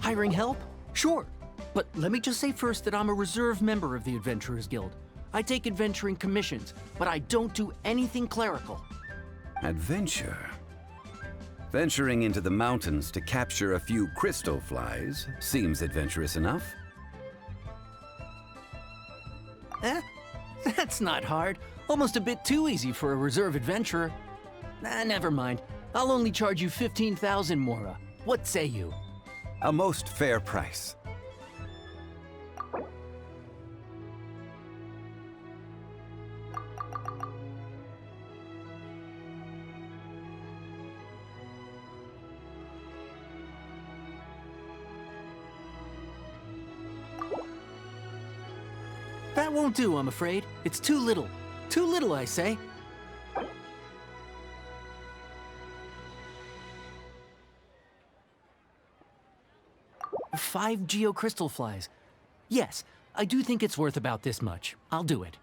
Hiring help? Sure. But let me just say first that I'm a reserve member of the Adventurers Guild. I take adventuring commissions, but I don't do anything clerical. Adventure? Venturing into the mountains to capture a few crystal flies seems adventurous enough. That's not hard. Almost a bit too easy for a reserve adventurer. Never mind. I'll only charge you 15,000 Mora. What say you? A most fair price. That won't do, I'm afraid. It's too little. Too little, I say. Five geocrystal flies. Yes, I do think it's worth about this much. I'll do it.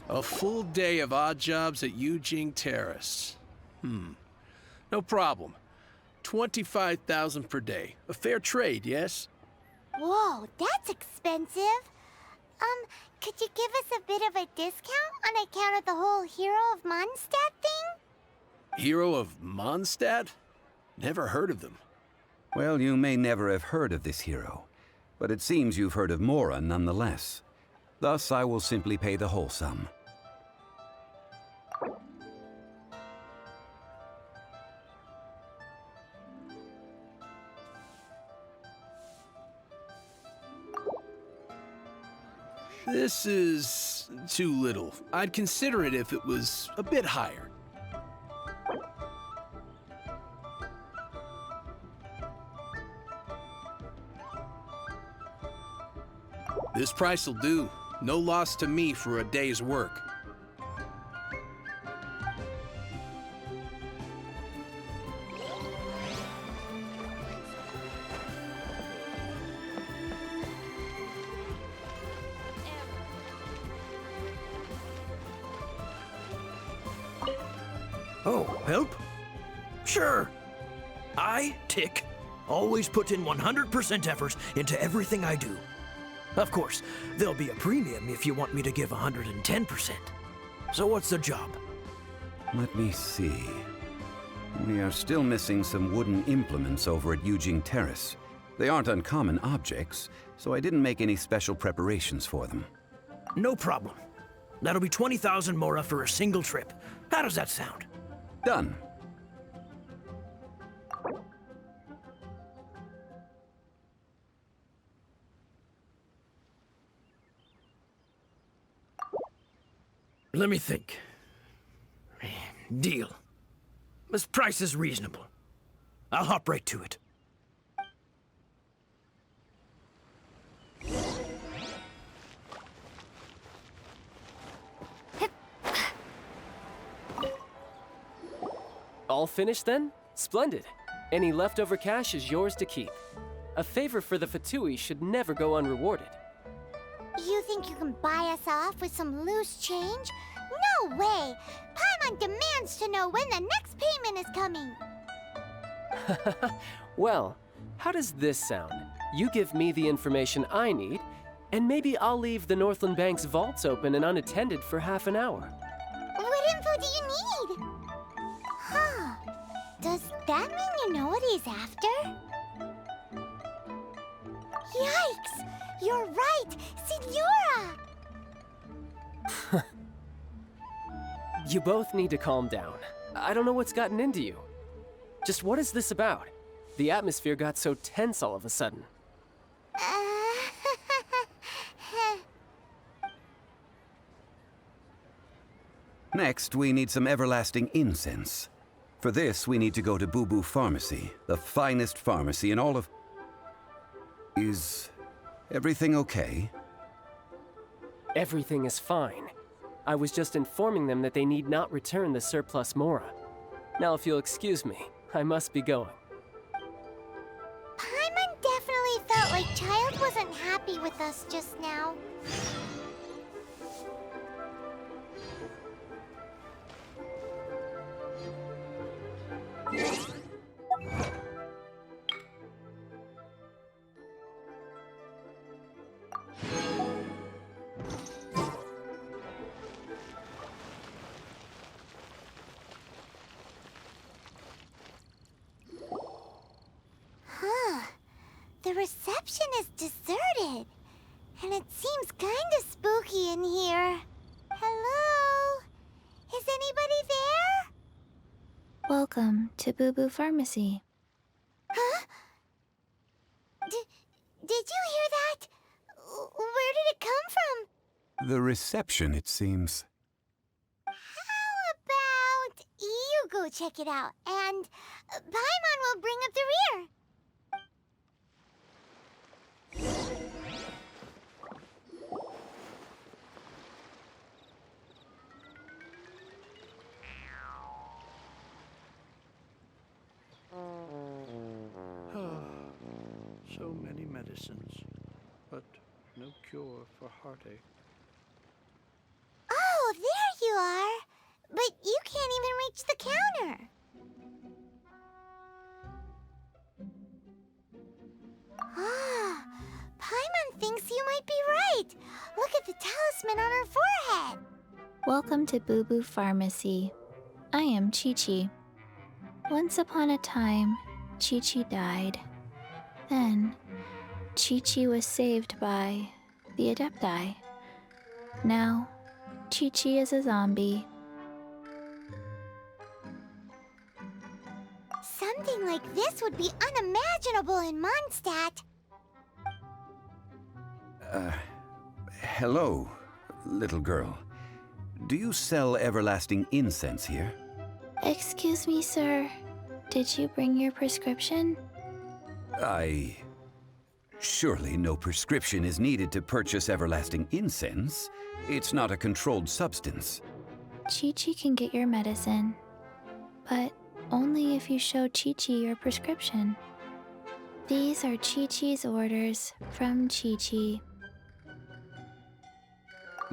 A full day of odd jobs at Yujing Terrace. No problem. 25,000 per day. A fair trade, yes? Whoa, that's expensive. Could you give us a bit of a discount on account of the whole Hero of Mondstadt thing? Hero of Mondstadt? Never heard of them. Well, you may never have heard of this hero, but it seems you've heard of Mora nonetheless. Thus, I will simply pay the whole sum. This is too little. I'd consider it if it was a bit higher. This price will do. No loss to me for a day's work. Oh, help? Sure. I, Tick, always put in 100% effort into everything I do. Of course, there'll be a premium if you want me to give 110%. So what's the job? Let me see. We are still missing some wooden implements over at Yujing Terrace. They aren't uncommon objects, so I didn't make any special preparations for them. No problem. That'll be 20,000 Mora for a single trip. How does that sound? Done. Let me think. Deal. This price is reasonable. I'll hop right to it. All finished then? Splendid. Any leftover cash is yours to keep. A favor for the Fatui should never go unrewarded. You think you can buy us off with some loose change? No way! Paimon demands to know when the next payment is coming. Well, how does this sound? You give me the information I need, and maybe I'll leave the Northland Bank's vaults open and unattended for half an hour. What info do you need? Huh. Does that mean you know what he's after? Yikes! You're right! Signora! You both need to calm down. I don't know what's gotten into you. Just what is this about? The atmosphere got so tense all of a sudden. Next, we need some everlasting incense. For this, we need to go to Boo Boo Pharmacy, the finest pharmacy in all of... Is everything okay? Everything is fine. I was just informing them that they need not return the surplus Mora. Now, if you'll excuse me, I must be going. Paimon definitely felt like Child wasn't happy with us just now. The reception is deserted, and it seems kinda spooky in here. Hello? Is anybody there? Welcome to Boo Boo Pharmacy. Huh? Did you hear that? Where did it come from? The reception, it seems. How about you go check it out, and Paimon will bring up the rear. So many medicines, but no cure for heartache. Oh, there you are! But you can't even reach the counter. Ah, Paimon thinks you might be right. Look at the talisman on her forehead. Welcome to Boo Boo Pharmacy. I am Chi-Chi. Once upon a time, Chi-Chi died. Then, Chi-Chi was saved by the Adepti. Now, Chi-Chi is a zombie. Something like this would be unimaginable in Mondstadt. Hello, little girl. Do you sell everlasting incense here? Excuse me, sir. Did you bring your prescription? Surely no prescription is needed to purchase everlasting incense. It's not a controlled substance. Chi-Chi can get your medicine, but only if you show Chi-Chi your prescription. These are Chi-Chi's orders from Chi-Chi.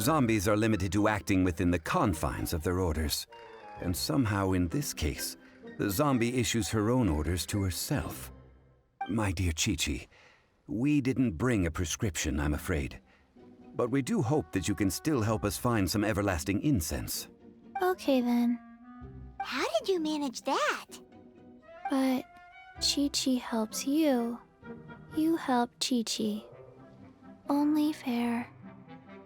Zombies are limited to acting within the confines of their orders. And somehow in this case, the zombie issues her own orders to herself. My dear Chi-Chi, we didn't bring a prescription, I'm afraid. But we do hope that you can still help us find some everlasting incense. Okay then, How did you manage that? but Chi-Chi helps you. You help Chi-Chi. Only fair.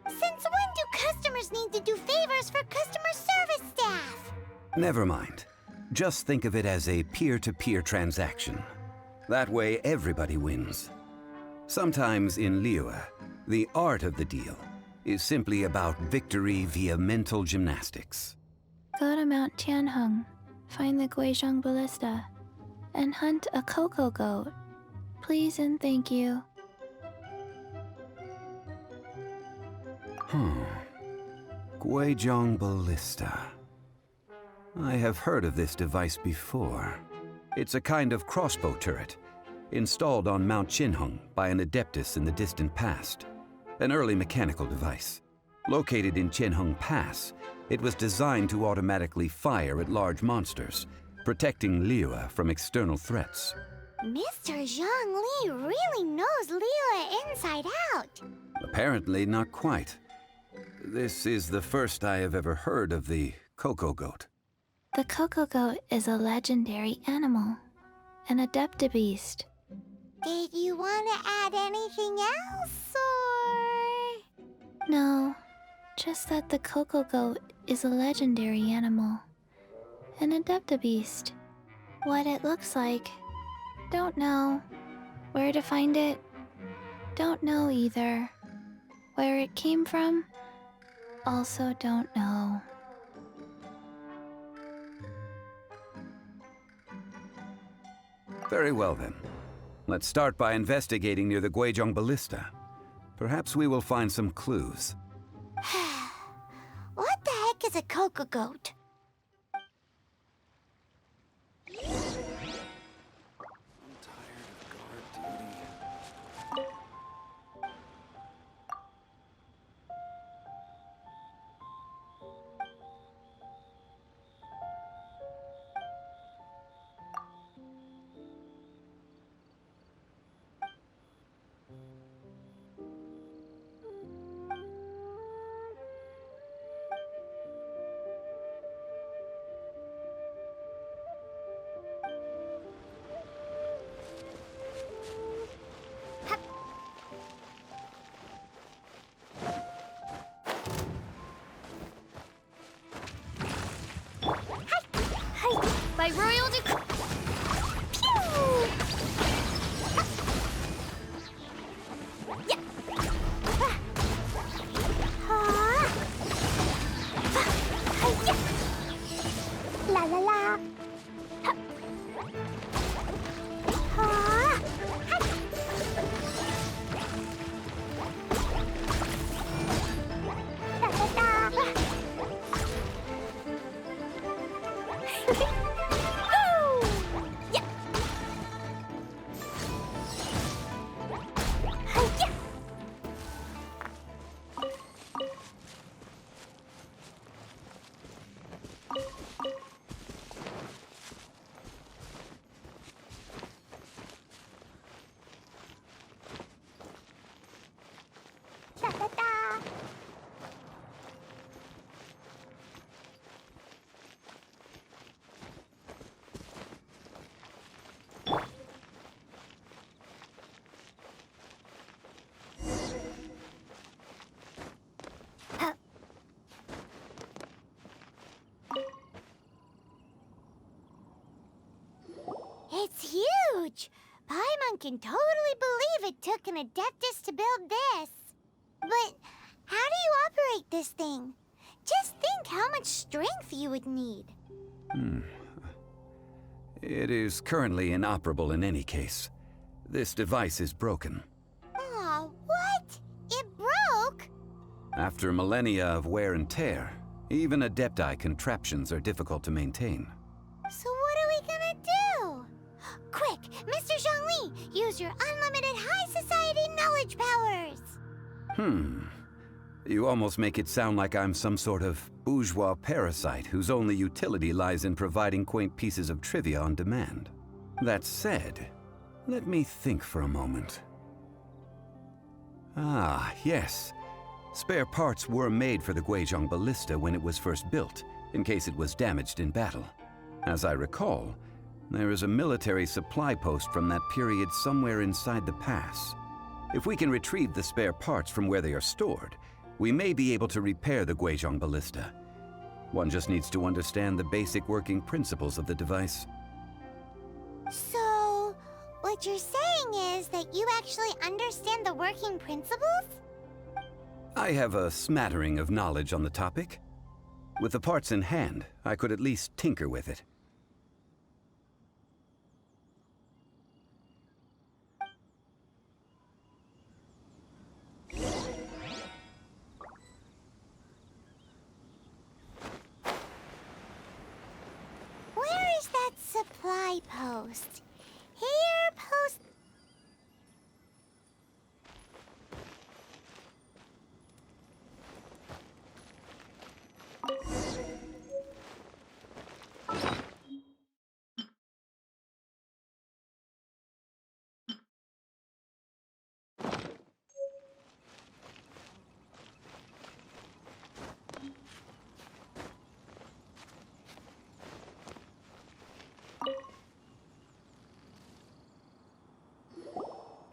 Since when do customers need to do favors for customer service staff? Never mind. Just think of it as a peer-to-peer transaction. That way everybody wins. Sometimes in Liyue, the art of the deal is simply about victory via mental gymnastics. Go to Mount Tianheng, find the Guizhong Ballista, and hunt a cocoa goat. Please and thank you. Guizhong Ballista. I have heard of this device before. It's a kind of crossbow turret, installed on Mount Tianheng by an adeptus in the distant past. An early mechanical device. Located in Tianheng Pass, it was designed to automatically fire at large monsters, protecting Liyue from external threats. Mr. Zhang Li really knows Liyue inside out. Apparently not quite. This is the first I have ever heard of the cocoa goat. The cocoa goat is a legendary animal, an adeptabeast. Did you want to add anything else, or...? No, just that the cocoa goat is a legendary animal, an adeptabeast. What it looks like, don't know. Where to find it, don't know either. Where it came from, also don't know. Very well then. Let's start by investigating near the Guizhong Ballista. Perhaps we will find some clues. What the heck is a cocoa goat? It's huge! Paimon can totally believe it took an Adeptus to build this. But how do you operate this thing? Just think how much strength you would need. It is currently inoperable in any case. This device is broken. Aw, what? It broke? After millennia of wear and tear, even Adepti contraptions are difficult to maintain. So what are we gonna do? Quick, Mr. Zhongli, use your unlimited high society knowledge powers! You almost make it sound like I'm some sort of bourgeois parasite whose only utility lies in providing quaint pieces of trivia on demand. That said, let me think for a moment. Ah, yes. Spare parts were made for the Guizhong Ballista when it was first built, in case it was damaged in battle. As I recall, there is a military supply post from that period somewhere inside the pass. If we can retrieve the spare parts from where they are stored, we may be able to repair the Guizhong Ballista. One just needs to understand the basic working principles of the device. So, what you're saying is that you actually understand the working principles? I have a smattering of knowledge on the topic. With the parts in hand, I could at least tinker with it. Where is that supply post? Here, post...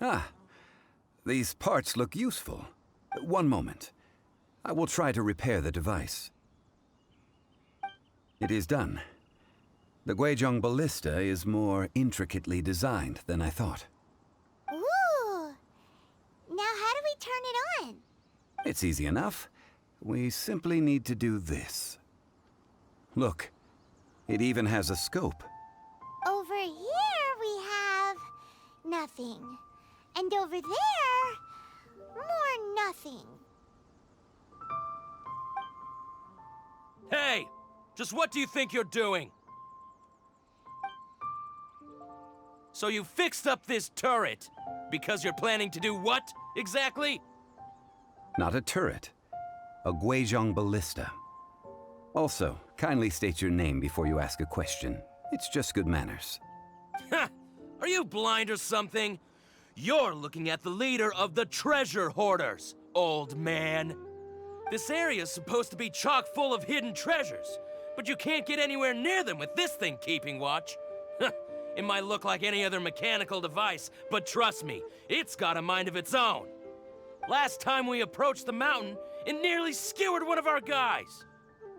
Ah, these parts look useful. One moment. I will try to repair the device. It is done. The Guizhong Ballista is more intricately designed than I thought. Ooh! Now how do we turn it on? It's easy enough. We simply need to do this. Look, it even has a scope. Over here we have... nothing. And over there... more nothing. Hey! Just what do you think you're doing? So you fixed up this turret because you're planning to do what, exactly? Not a turret. A Guizhong Ballista. Also, kindly state your name before you ask a question. It's just good manners. Ha! Are you blind or something? You're looking at the leader of the treasure hoarders, old man. This area's supposed to be chock full of hidden treasures, but you can't get anywhere near them with this thing keeping watch. It might look like any other mechanical device, but trust me, it's got a mind of its own. Last time we approached the mountain, it nearly skewered one of our guys.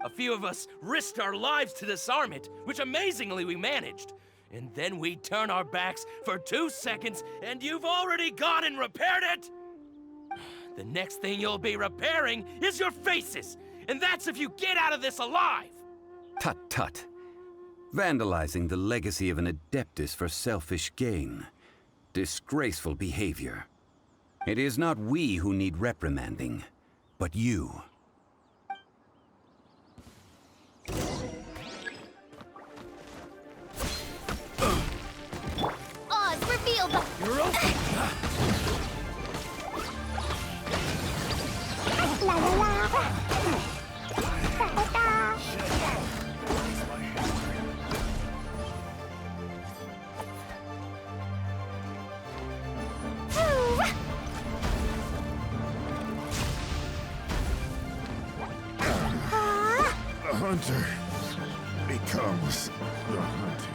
A few of us risked our lives to disarm it, which amazingly we managed. And then we turn our backs for 2 seconds, and you've already gone and repaired it? The next thing you'll be repairing is your faces, and that's if you get out of this alive! Tut tut. Vandalizing the legacy of an Adeptus for selfish gain. Disgraceful behavior. It is not we who need reprimanding, but you. Oz, reveal the... You're open! La la la! Da da da! The hunter becomes the hunted.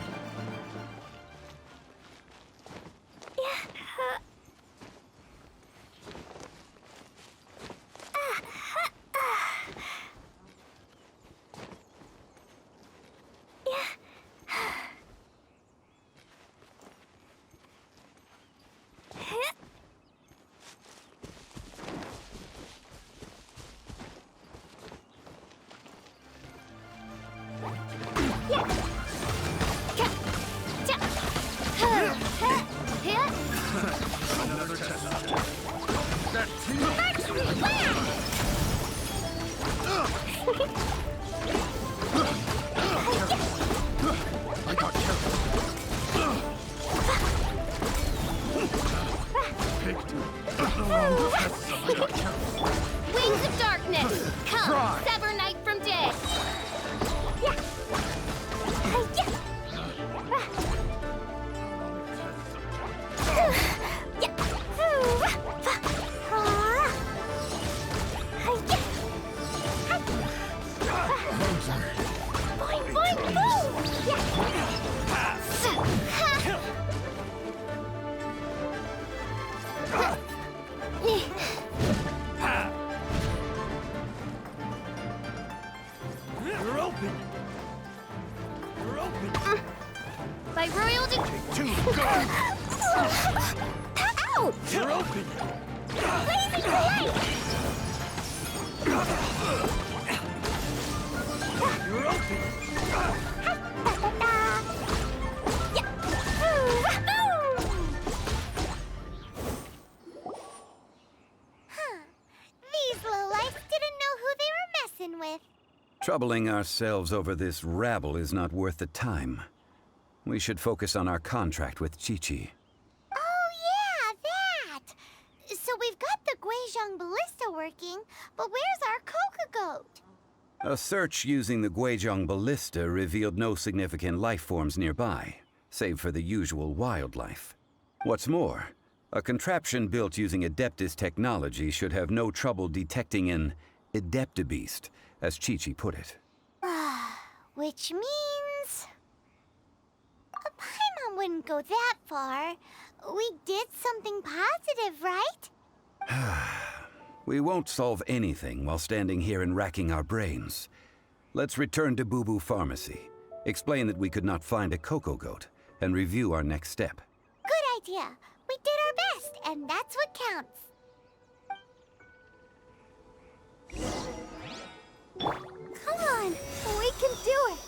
open! You're open! My royal Two, go! Ow! You're open! Blazing light! You're open! These lowlifes didn't know who they were messing with. Troubling ourselves over this rabble is not worth the time. We should focus on our contract with Chi-Chi. Oh yeah, that! So we've got the Guizhong ballista working, but where's our Coca goat? A search using the Guizhong ballista revealed no significant life forms nearby, save for the usual wildlife. What's more, a contraption built using Adeptus technology should have no trouble detecting an Adeptabeast, as Chi-Chi put it. Which means... A Paimon wouldn't go that far. We did something positive, right? We won't solve anything while standing here and racking our brains. Let's return to Boo Boo Pharmacy, explain that we could not find a Coco Goat, and review our next step. Good idea. We did our best, and that's what counts. Come on, we can do it.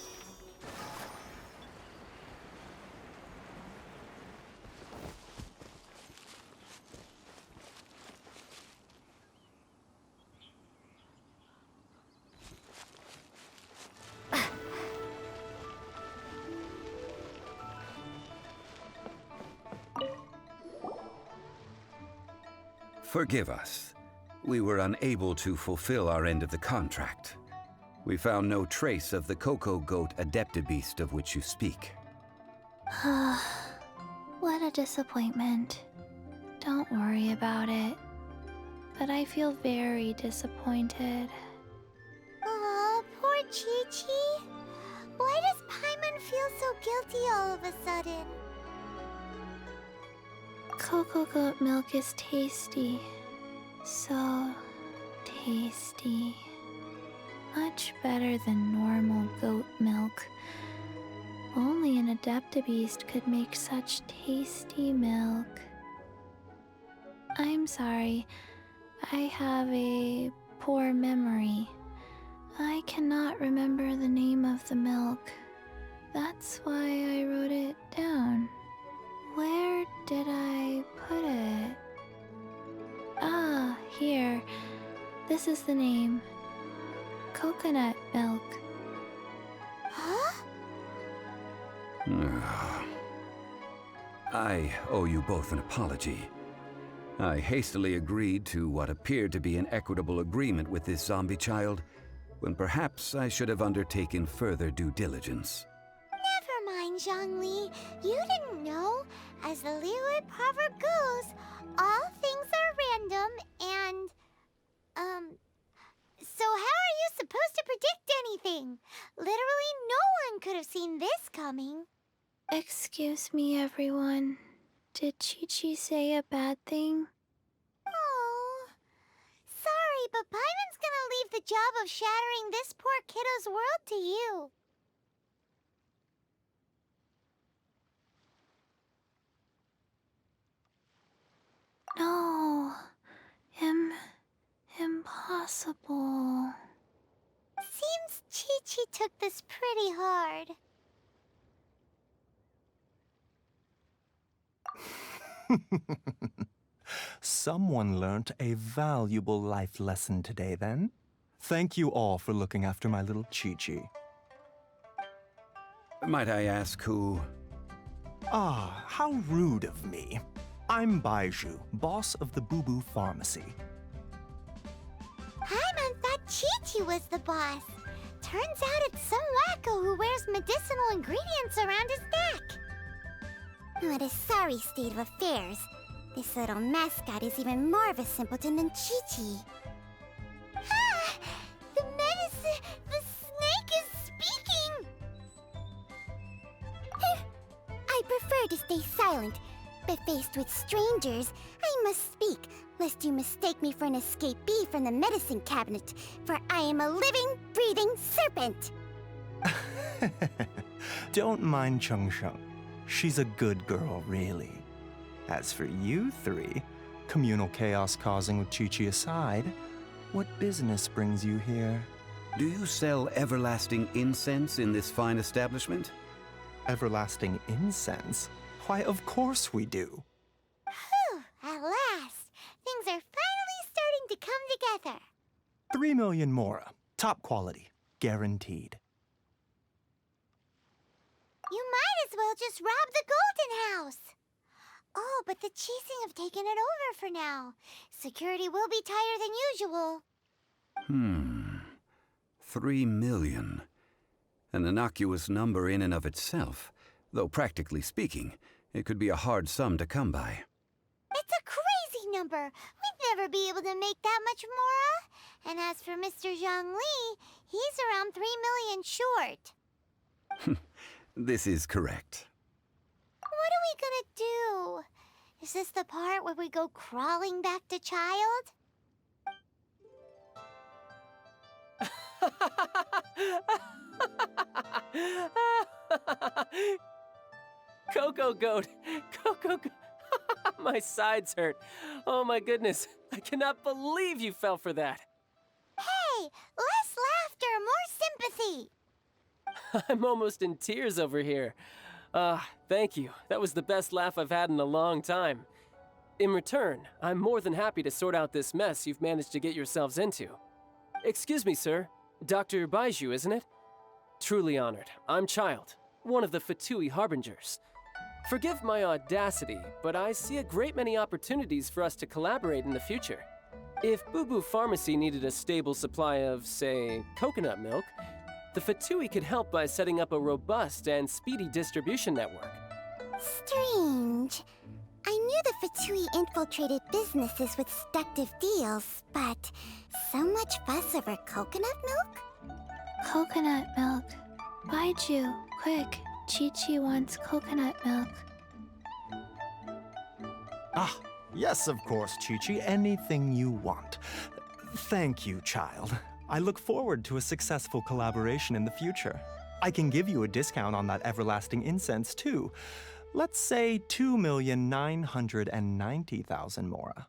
Forgive us. We were unable to fulfill our end of the contract. We found no trace of the Coco Goat Adeptabeast of which you speak. What a disappointment. Don't worry about it. But I feel very disappointed. Aw, poor Chi-Chi. Why does Paimon feel so guilty all of a sudden? Coco Goat milk is tasty. So tasty. Much better than normal goat milk. Only an Adeptabeast could make such tasty milk. I'm sorry. I have a poor memory. I cannot remember the name of the milk. That's why I wrote it down. Where did I put it? Ah, here. This is the name. Coconut milk. Huh? I owe you both an apology. I hastily agreed to what appeared to be an equitable agreement with this zombie child, when perhaps I should have undertaken further due diligence. Never mind, Zhongli. You didn't know. As the Liyue proverb goes, all things are random and... So how are you supposed to predict anything? Literally no one could have seen this coming. Excuse me, everyone. Did Chi-Chi say a bad thing? Oh, sorry, but Paimon's gonna leave the job of shattering this poor kiddo's world to you. No. Impossible. Seems Chi-Chi took this pretty hard. Someone learnt a valuable life lesson today, then. Thank you all for looking after my little Chi-Chi. Might I ask who... Ah, how rude of me. I'm Baizhu, boss of the Boo Boo Pharmacy. Paimon thought Chi-Chi was the boss. Turns out it's some wacko who wears medicinal ingredients around his neck. What a sorry state of affairs. This little mascot is even more of a simpleton than Chi-Chi. Ah! The medicine... The snake is speaking! I prefer to stay silent, but faced with strangers, I must speak, lest you mistake me for an escapee from the medicine cabinet, for I am a living, breathing serpent! Don't mind Chongyun. She's a good girl, really. As for you three, communal chaos causing with Chi-Chi aside, what business brings you here? Do you sell everlasting incense in this fine establishment? Everlasting incense? Why, of course we do. Whew, at last. Things are finally starting to come together. 3 million mora. Top quality. Guaranteed. You might as well just rob the Golden House. Oh, but the Chising have taken it over for now. Security will be tighter than usual. 3 million. An innocuous number in and of itself, though practically speaking, it could be a hard sum to come by. It's a crazy number. We'd never be able to make that much mora. And as for Mr. Zhang Li, he's around 3 million short. This is correct. What are we gonna do? Is this the part where we go crawling back to child? Coco Goat! Coco Goat! My sides hurt. Oh my goodness. I cannot believe you fell for that. Hey, less laughter, more sympathy. I'm almost in tears over here. Thank you. That was the best laugh I've had in a long time. In return, I'm more than happy to sort out this mess you've managed to get yourselves into. Excuse me, sir. Dr. Baiju, isn't it? Truly honored. I'm Child, one of the Fatui Harbingers. Forgive my audacity, but I see a great many opportunities for us to collaborate in the future. If Boo Boo Pharmacy needed a stable supply of, say, coconut milk, the Fatui could help by setting up a robust and speedy distribution network. Strange. I knew the Fatui infiltrated businesses with seductive deals, but so much fuss over coconut milk? Coconut milk. Baiju, quick. Chi-Chi wants coconut milk. Ah, yes, of course, Chi-Chi. Anything you want. Thank you, child. I look forward to a successful collaboration in the future. I can give you a discount on that everlasting incense, too. Let's say 2,990,000 mora.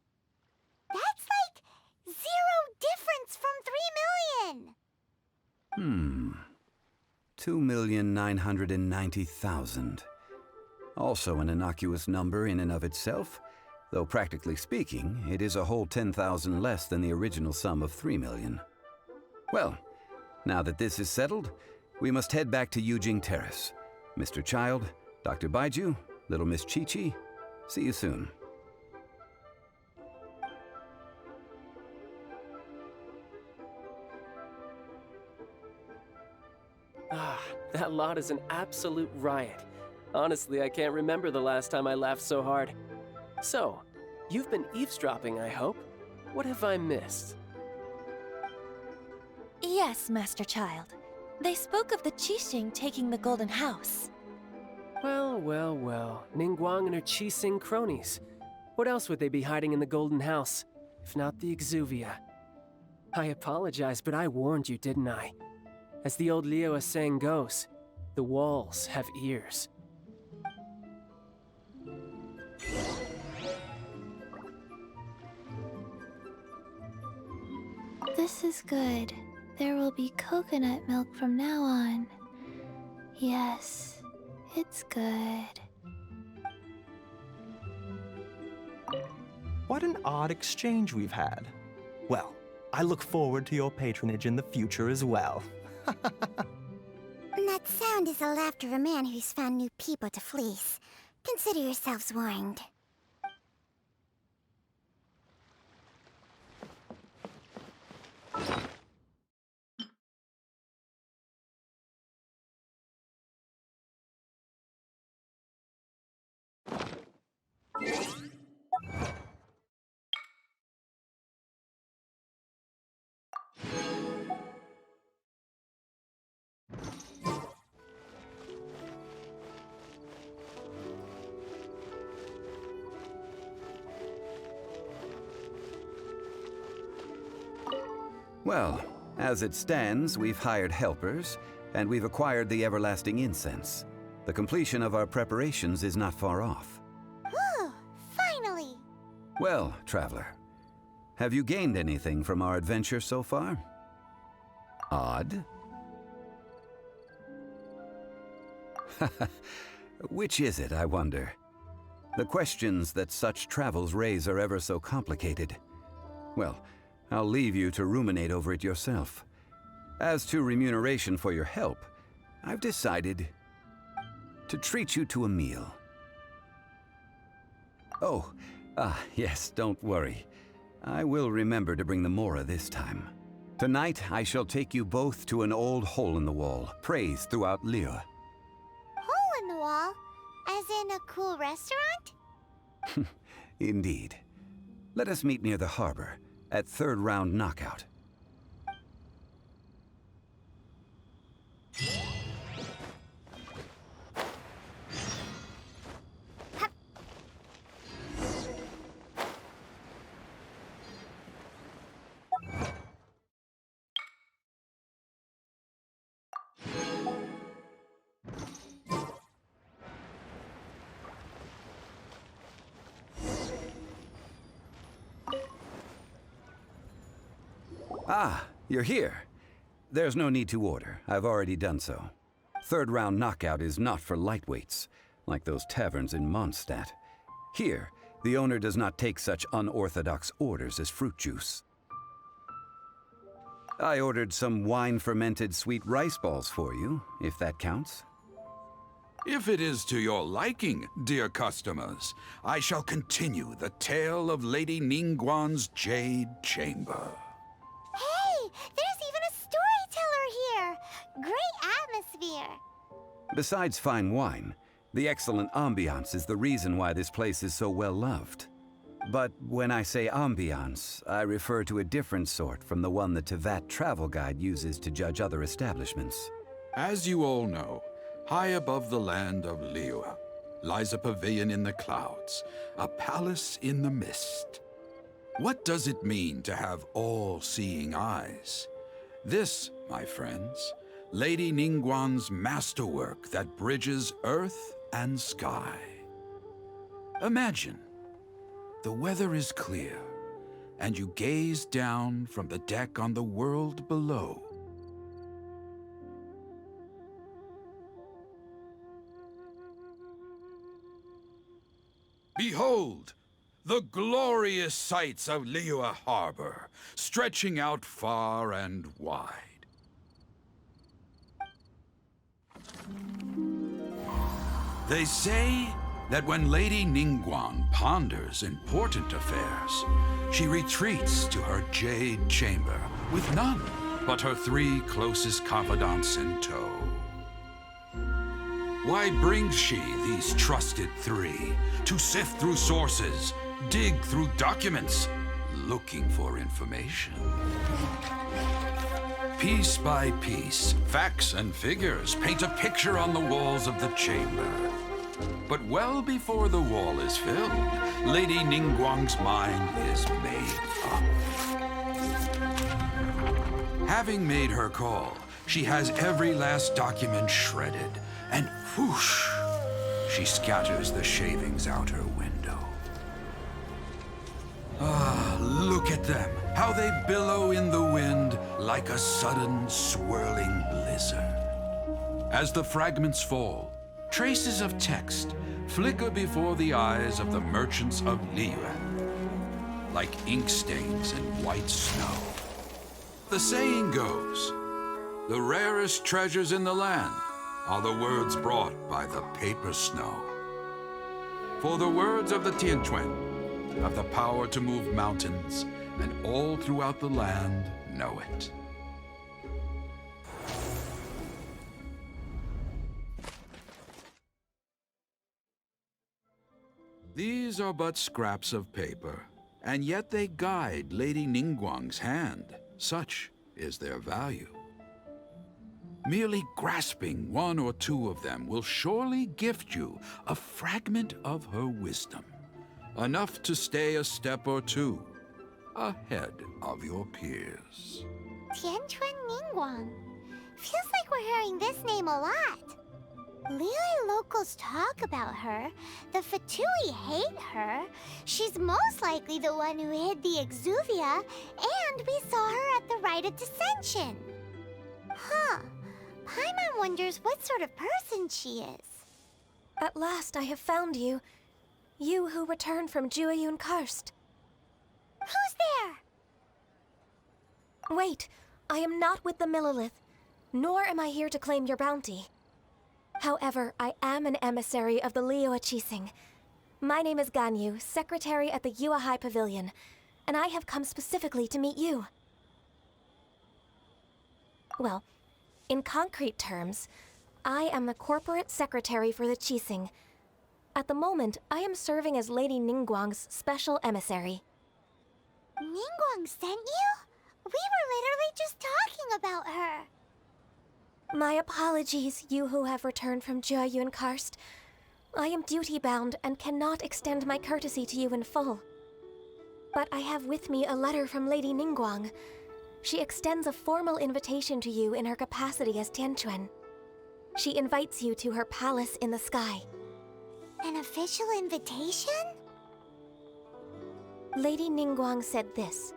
That's like 0 difference from 3 million. 2,990,000. Also an innocuous number in and of itself, though practically speaking, it is a whole 10,000 less than the original sum of 3 million. Well, now that this is settled, we must head back to Yujing Terrace. Mr. Child, Dr. Baiju, little Miss Chi-Chi, see you soon. That lot is an absolute riot. Honestly, I can't remember the last time I laughed so hard. So, you've been eavesdropping, I hope? What have I missed? Yes, Master Child. They spoke of the Qixing taking the Golden House. Well, well, well. Ningguang and her Qixing cronies. What else would they be hiding in the Golden House, if not the Exuvia? I apologize, but I warned you, didn't I? As the old Liu saying goes, the walls have ears. This is good. There will be coconut milk from now on. Yes, it's good. What an odd exchange we've had. Well, I look forward to your patronage in the future as well. That sound is the laughter of a man who's found new people to fleece. Consider yourselves warned. Well, as it stands, we've hired helpers, and we've acquired the everlasting incense. The completion of our preparations is not far off. Whew, finally! Well, traveler, have you gained anything from our adventure so far? Odd? Which is it, I wonder? The questions that such travels raise are ever so complicated. Well, I'll leave you to ruminate over it yourself. As to remuneration for your help, I've decided to treat you to a meal. Oh, yes, don't worry. I will remember to bring the Mora this time. Tonight, I shall take you both to an old hole-in-the-wall, praised throughout Liyue. Hole in the wall? As in a cool restaurant? Indeed. Let us meet near the harbor, at third round knockout. Ah, you're here. There's no need to order. I've already done so. Third round knockout is not for lightweights, like those taverns in Mondstadt. Here, the owner does not take such unorthodox orders as fruit juice. I ordered some wine-fermented sweet rice balls for you, if that counts. If it is to your liking, dear customers, I shall continue the tale of Lady Ningguang's Jade Chamber. Hey, there's even a storyteller here! Great atmosphere! Besides fine wine, the excellent ambiance is the reason why this place is so well loved. But when I say ambiance, I refer to a different sort from the one the Tevat travel guide uses to judge other establishments. As you all know, high above the land of Liyue lies a pavilion in the clouds, a palace in the mist. What does it mean to have all-seeing eyes? This, my friends, Lady Ningguang's masterwork that bridges earth and sky. Imagine, the weather is clear, and you gaze down from the deck on the world below. Behold, the glorious sights of Liyue Harbor, stretching out far and wide. They say that when Lady Ningguang ponders important affairs, she retreats to her Jade Chamber with none but her 3 closest confidants in tow. Why brings she these trusted 3 to sift through sources, dig through documents, looking for information? Piece by piece, facts and figures paint a picture on the walls of the chamber. But well before the wall is filled, Lady Ningguang's mind is made up. Having made her call, she has every last document shredded, and whoosh, she scatters the shavings out her window. Ah, look at them, how they billow in the wind like a sudden swirling blizzard. As the fragments fall, traces of text flicker before the eyes of the merchants of Liyue, like ink stains in white snow. The saying goes, the rarest treasures in the land are the words brought by the paper snow. For the words of the Tianquan have the power to move mountains, and all throughout the land know it. These are but scraps of paper, and yet they guide Lady Ningguang's hand. Such is their value. Merely grasping 1 or 2 of them will surely gift you a fragment of her wisdom, enough to stay a step or 2 ahead of your peers. Tianquan Ningguang. Feels like we're hearing this name a lot. Liyue locals talk about her. The Fatui hate her. She's most likely the one who hid the Exuvia, and we saw her at the Rite of Dissension. Huh. Paimon wonders what sort of person she is. At last I have found you. You who returned from Chongyun Karst. Who's there? Wait, I am not with the Millelith, nor am I here to claim your bounty. However, I am an emissary of the Liyue Chising. My name is Ganyu, secretary at the Yua High Pavilion, and I have come specifically to meet you. Well, in concrete terms, I am the corporate secretary for the Chising. At the moment, I am serving as Lady Ningguang's special emissary. Ningguang sent you? We were literally just talking about her. My apologies, you who have returned from Chongyun Karst. I am duty-bound and cannot extend my courtesy to you in full. But I have with me a letter from Lady Ningguang. She extends a formal invitation to you in her capacity as Tianquan. She invites you to her palace in the sky. An official invitation? Lady Ningguang said this.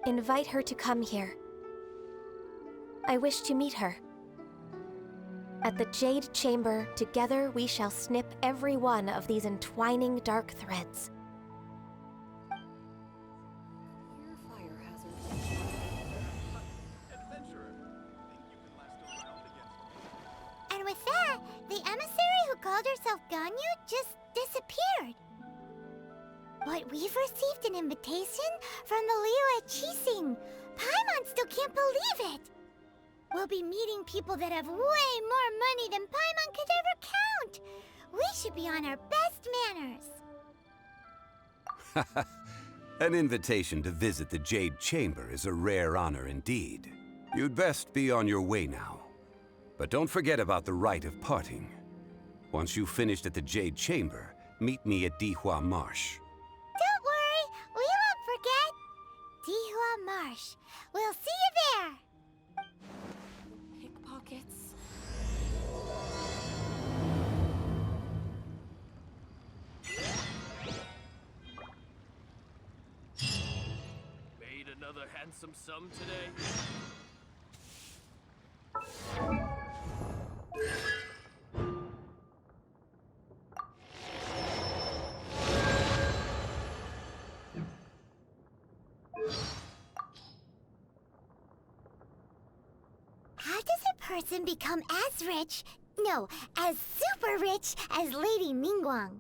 Invite her to come here. I wish to meet her. At the Jade Chamber, together we shall snip every one of these entwining dark threads. And with that, the emissary who called herself Ganyu just disappeared. But we've received an invitation from the Liyue Chising. Paimon still can't believe it. We'll be meeting people that have way more money than Paimon could ever count. We should be on our best manners. An invitation to visit the Jade Chamber is a rare honor indeed. You'd best be on your way now. But don't forget about the rite of parting. Once you've finished at the Jade Chamber, meet me at Dihua Marsh. Don't worry, we won't forget. Dihua Marsh. We'll see you there. Pickpockets. Made another handsome sum today. How does a person become as rich, no, as super rich as Lady Ningguang?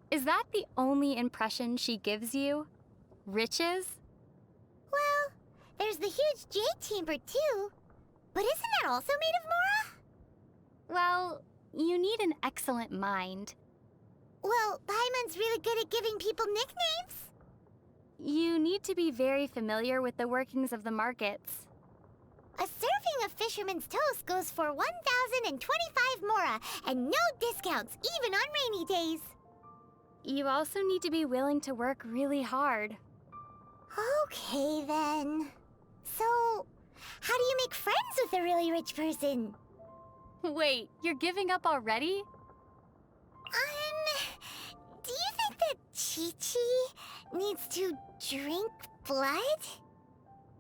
Is that the only impression she gives you? Riches? Well, there's the huge Jade Chamber too. But isn't that also made of Mora? Well, you need an excellent mind. Well, Paimon's really good at giving people nicknames. You need to be very familiar with the workings of the markets. A serving of Fisherman's Toast goes for 1,025 Mora, and no discounts, even on rainy days. You also need to be willing to work really hard. Okay, then. So, how do you make friends with a really rich person? Wait, you're giving up already? Do you think that Chi-Chi needs to drink blood?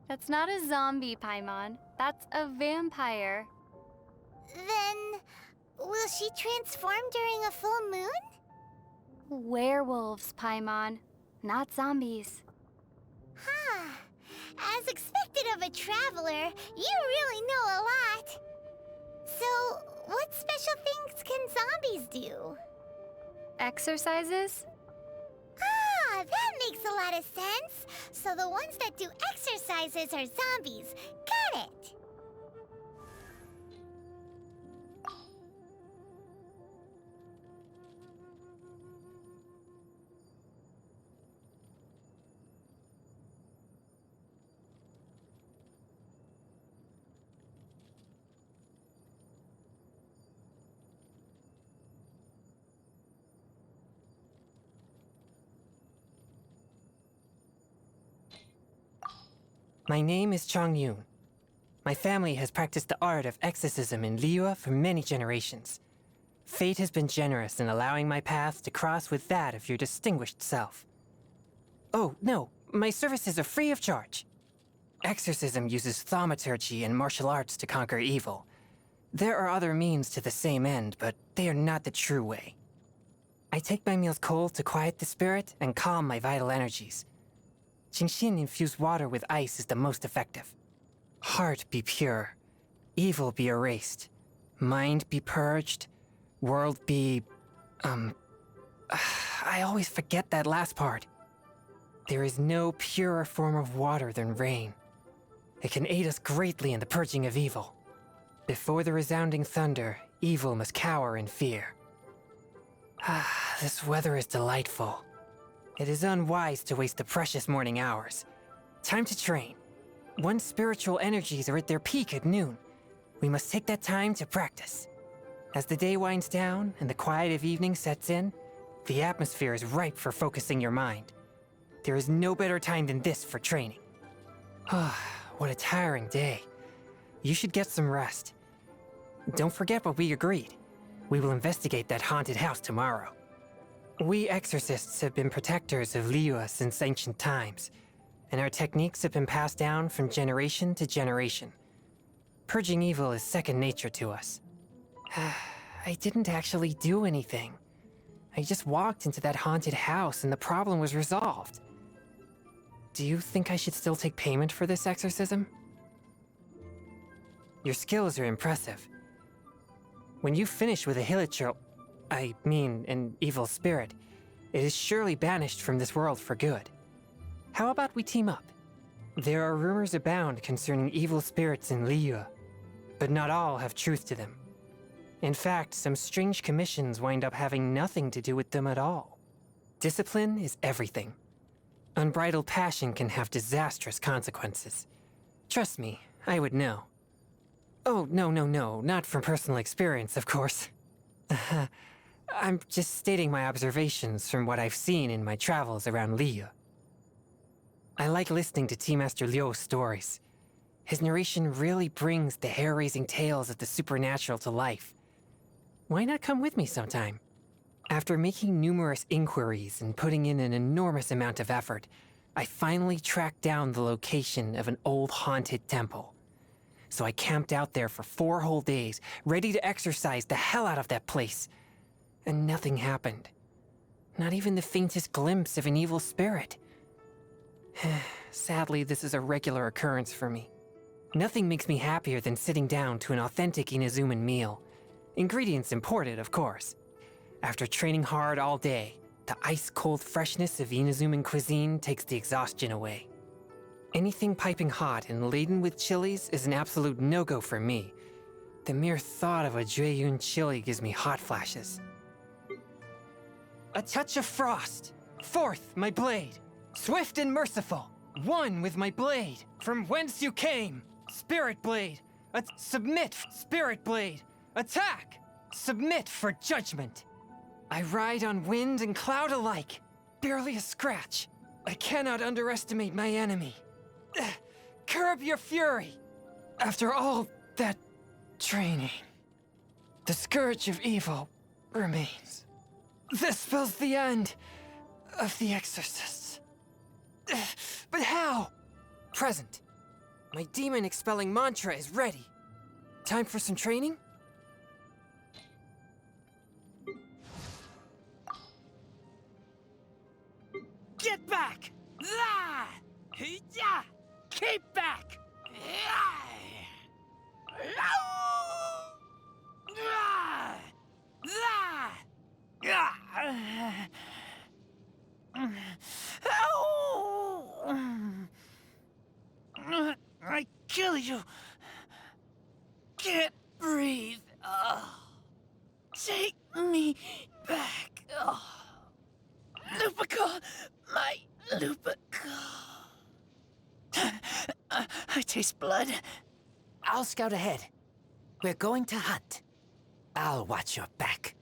That's not a zombie, Paimon. That's a vampire. Then, will she transform during a full moon? Werewolves, Paimon, not zombies. Huh. As expected of a traveler, you really know a lot. So, what special things can zombies do? Exercises? Ah, that makes a lot of sense. So the ones that do exercises are zombies. Got it. My name is Chongyun. My family has practiced the art of exorcism in Liyue for many generations. Fate has been generous in allowing my path to cross with that of your distinguished self. Oh, no, my services are free of charge. Exorcism uses thaumaturgy and martial arts to conquer evil. There are other means to the same end, but they are not the true way. I take my meals cold to quiet the spirit and calm my vital energies. Genshin infused water with ice is the most effective. Heart be pure, evil be erased, mind be purged, world be... I always forget that last part. There is no purer form of water than rain. It can aid us greatly in the purging of evil. Before the resounding thunder, evil must cower in fear. This weather is delightful. It is unwise to waste the precious morning hours. Time to train. One's spiritual energies are at their peak at noon. We must take that time to practice. As the day winds down and the quiet of evening sets in, the atmosphere is ripe for focusing your mind. There is no better time than this for training. What a tiring day. You should get some rest. Don't forget what we agreed. We will investigate that haunted house tomorrow. We exorcists have been protectors of Liyue since ancient times, and our techniques have been passed down from generation to generation. Purging evil is second nature to us. I didn't actually do anything. I just walked into that haunted house and the problem was resolved. Do you think I should still take payment for this exorcism? Your skills are impressive. When you finish with a hilichurl, I mean an evil spirit, it is surely banished from this world for good. How about we team up? There are rumors abound concerning evil spirits in Liyue, but not all have truth to them. In fact, some strange commissions wind up having nothing to do with them at all. Discipline is everything. Unbridled passion can have disastrous consequences. Trust me, I would know. Oh, no, not from personal experience, of course. I'm just stating my observations from what I've seen in my travels around Liyue. I like listening to Tea Master Liu's stories. His narration really brings the hair-raising tales of the supernatural to life. Why not come with me sometime? After making numerous inquiries and putting in an enormous amount of effort, I finally tracked down the location of an old haunted temple. So I camped out there for 4 whole days, ready to exorcise the hell out of that place. And nothing happened. Not even the faintest glimpse of an evil spirit. Sadly, this is a regular occurrence for me. Nothing makes me happier than sitting down to an authentic Inazuman meal. Ingredients imported, of course. After training hard all day, the ice-cold freshness of Inazuman cuisine takes the exhaustion away. Anything piping hot and laden with chilies is an absolute no-go for me. The mere thought of a Jueyun chili gives me hot flashes. A touch of frost. Forth, my blade. Swift and merciful. One with my blade. From whence you came. Spirit blade. Submit, spirit blade. Attack! Submit for judgment. I ride on wind and cloud alike. Barely a scratch. I cannot underestimate my enemy. Curb your fury. After all that training, the scourge of evil remains. This spells the end of the exorcists. But how? Present. My demon-expelling mantra is ready. Time for some training? Get back! Ah! Yeah! Keep back! I kill you. Can't breathe. Take me back. Lupica, my Lupica. I taste blood. I'll scout ahead. We're going to hunt. I'll watch your back.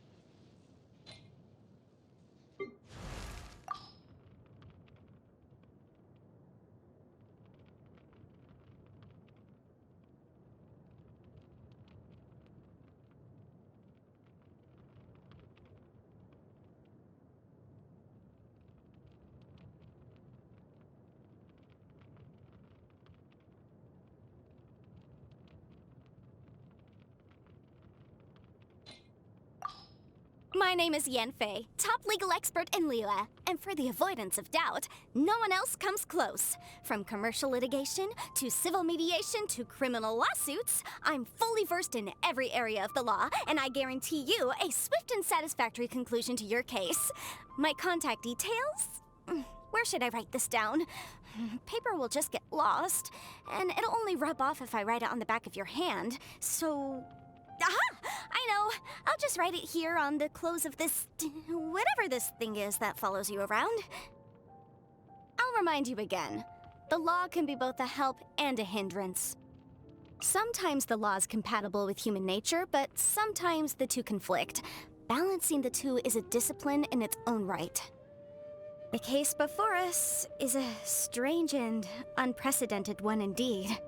My name is Yanfei, top legal expert in Liyue, and for the avoidance of doubt, no one else comes close. From commercial litigation, to civil mediation, to criminal lawsuits, I'm fully versed in every area of the law, and I guarantee you a swift and satisfactory conclusion to your case. My contact details? Where should I write this down? Paper will just get lost, and it'll only rub off if I write it on the back of your hand, so... Aha! I know! I'll just write it here on the close of this... whatever this thing is that follows you around. I'll remind you again. The law can be both a help and a hindrance. Sometimes the law is compatible with human nature, but sometimes the two conflict. Balancing the two is a discipline in its own right. The case before us is a strange and unprecedented one indeed. Rain!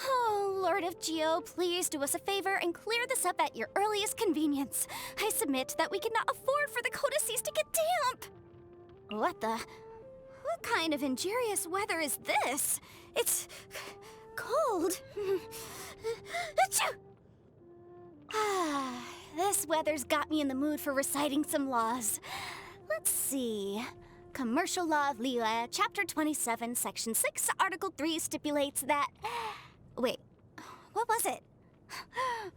Oh, Lord of Geo, please do us a favor and clear this up at your earliest convenience. I submit that we cannot afford for the codices to get damp. What kind of injurious weather is this? It's cold. Achoo! This weather's got me in the mood for reciting some laws. Let's see. Commercial Law of Liyue, Chapter 27, Section 6, Article 3 stipulates that... Wait, what was it?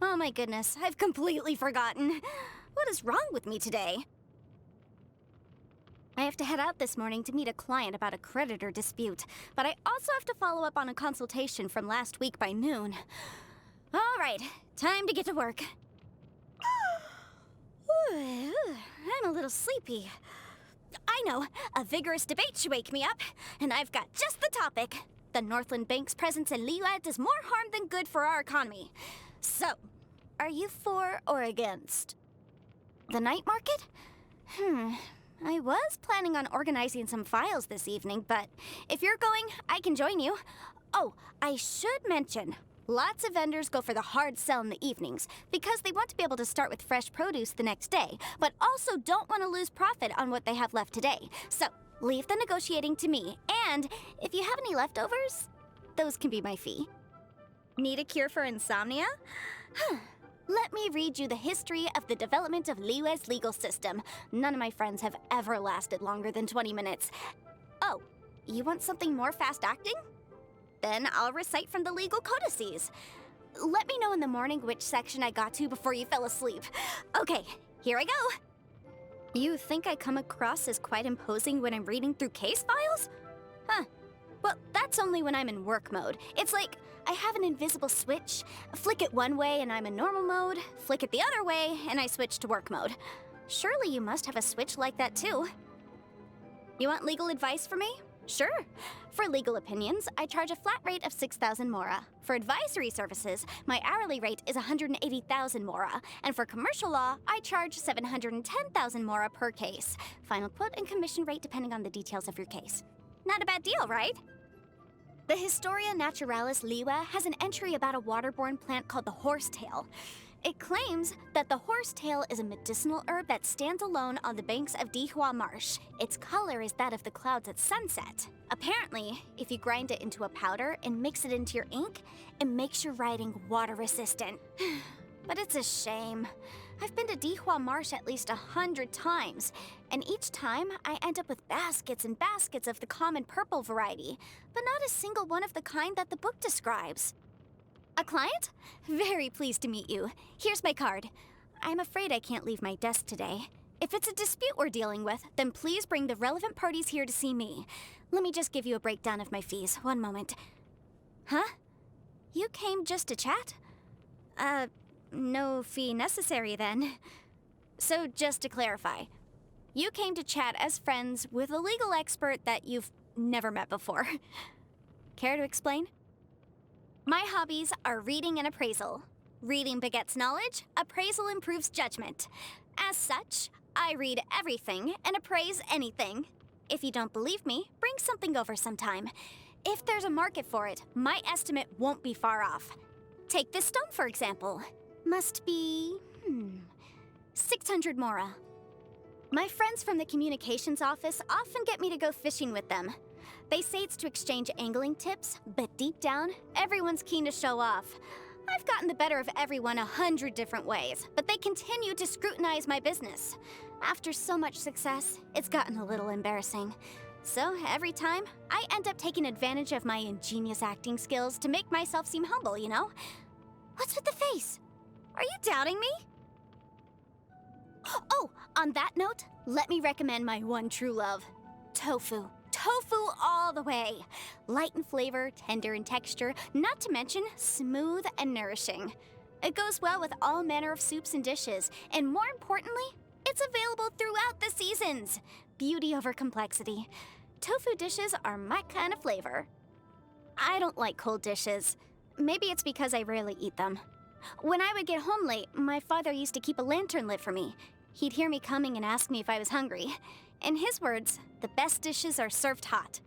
Oh my goodness, I've completely forgotten. What is wrong with me today? I have to head out this morning to meet a client about a creditor dispute, but I also have to follow up on a consultation from last week by noon. All right, time to get to work. I'm a little sleepy. I know, a vigorous debate should wake me up, and I've got just the topic. The Northland Bank's presence in Liyue does more harm than good for our economy. So, are you for or against? The night market? I was planning on organizing some files this evening, but if you're going, I can join you. Oh, I should mention, lots of vendors go for the hard sell in the evenings because they want to be able to start with fresh produce the next day, but also don't want to lose profit on what they have left today. So, leave the negotiating to me, and if you have any leftovers, those can be my fee. Need a cure for insomnia? Let me read you the history of the development of Liyue's legal system. None of my friends have ever lasted longer than 20 minutes. Oh, you want something more fast-acting? Then I'll recite from the legal codices. Let me know in the morning which section I got to before you fell asleep. Okay, here I go. You think I come across as quite imposing when I'm reading through case files? Huh. Well, that's only when I'm in work mode. It's like I have an invisible switch. Flick it one way and I'm in normal mode. Flick it the other way and I switch to work mode. Surely you must have a switch like that too. You want legal advice from me? Sure. For legal opinions, I charge a flat rate of 6,000 mora. For advisory services, my hourly rate is 180,000 mora. And for commercial law, I charge 710,000 mora per case. Final quote and commission rate depending on the details of your case. Not a bad deal, right? The Historia Naturalis Liyue has an entry about a waterborne plant called the horsetail. It claims that the horsetail is a medicinal herb that stands alone on the banks of Dihua Marsh. Its color is that of the clouds at sunset. Apparently, if you grind it into a powder and mix it into your ink, it makes your writing water-resistant. But it's a shame. I've been to Dihua Marsh at least 100 times, and each time I end up with baskets and baskets of the common purple variety, but not a single one of the kind that the book describes. A client? Very pleased to meet you. Here's my card. I'm afraid I can't leave my desk today. If it's a dispute we're dealing with, then please bring the relevant parties here to see me. Let me just give you a breakdown of my fees. One moment. Huh? You came just to chat? No fee necessary then. So just to clarify, you came to chat as friends with a legal expert that you've never met before. Care to explain? My hobbies are reading and appraisal. Reading begets knowledge, appraisal improves judgment. As such, I read everything and appraise anything. If you don't believe me, bring something over sometime. If there's a market for it, my estimate won't be far off. Take this stone, for example. Must be, 600 mora. My friends from the communications office often get me to go fishing with them. They say it's to exchange angling tips, but deep down, everyone's keen to show off. I've gotten the better of everyone 100 different ways, but they continue to scrutinize my business. After so much success, it's gotten a little embarrassing. So every time, I end up taking advantage of my ingenious acting skills to make myself seem humble, you know? What's with the face? Are you doubting me? Oh, on that note, let me recommend my one true love, tofu. Tofu all the way. Light in flavor, tender in texture, not to mention smooth and nourishing. It goes well with all manner of soups and dishes, and more importantly, it's available throughout the seasons. Beauty over complexity. Tofu dishes are my kind of flavor. I don't like cold dishes. Maybe it's because I rarely eat them. When I would get home late, my father used to keep a lantern lit for me. He'd hear me coming and ask me if I was hungry. In his words, the best dishes are served hot.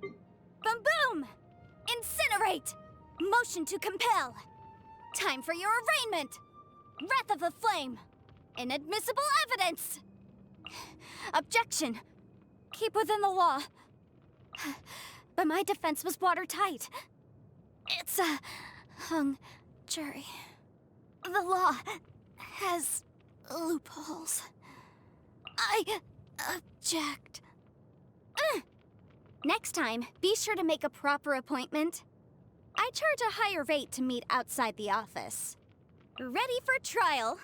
Boom boom! Incinerate! Motion to compel! Time for your arraignment! Wrath of the Flame! Inadmissible evidence! Objection! Keep within the law. But my defense was watertight. It's a hung jury. The law has loopholes. I object. Next time, be sure to make a proper appointment. I charge a higher rate to meet outside the office. Ready for trial.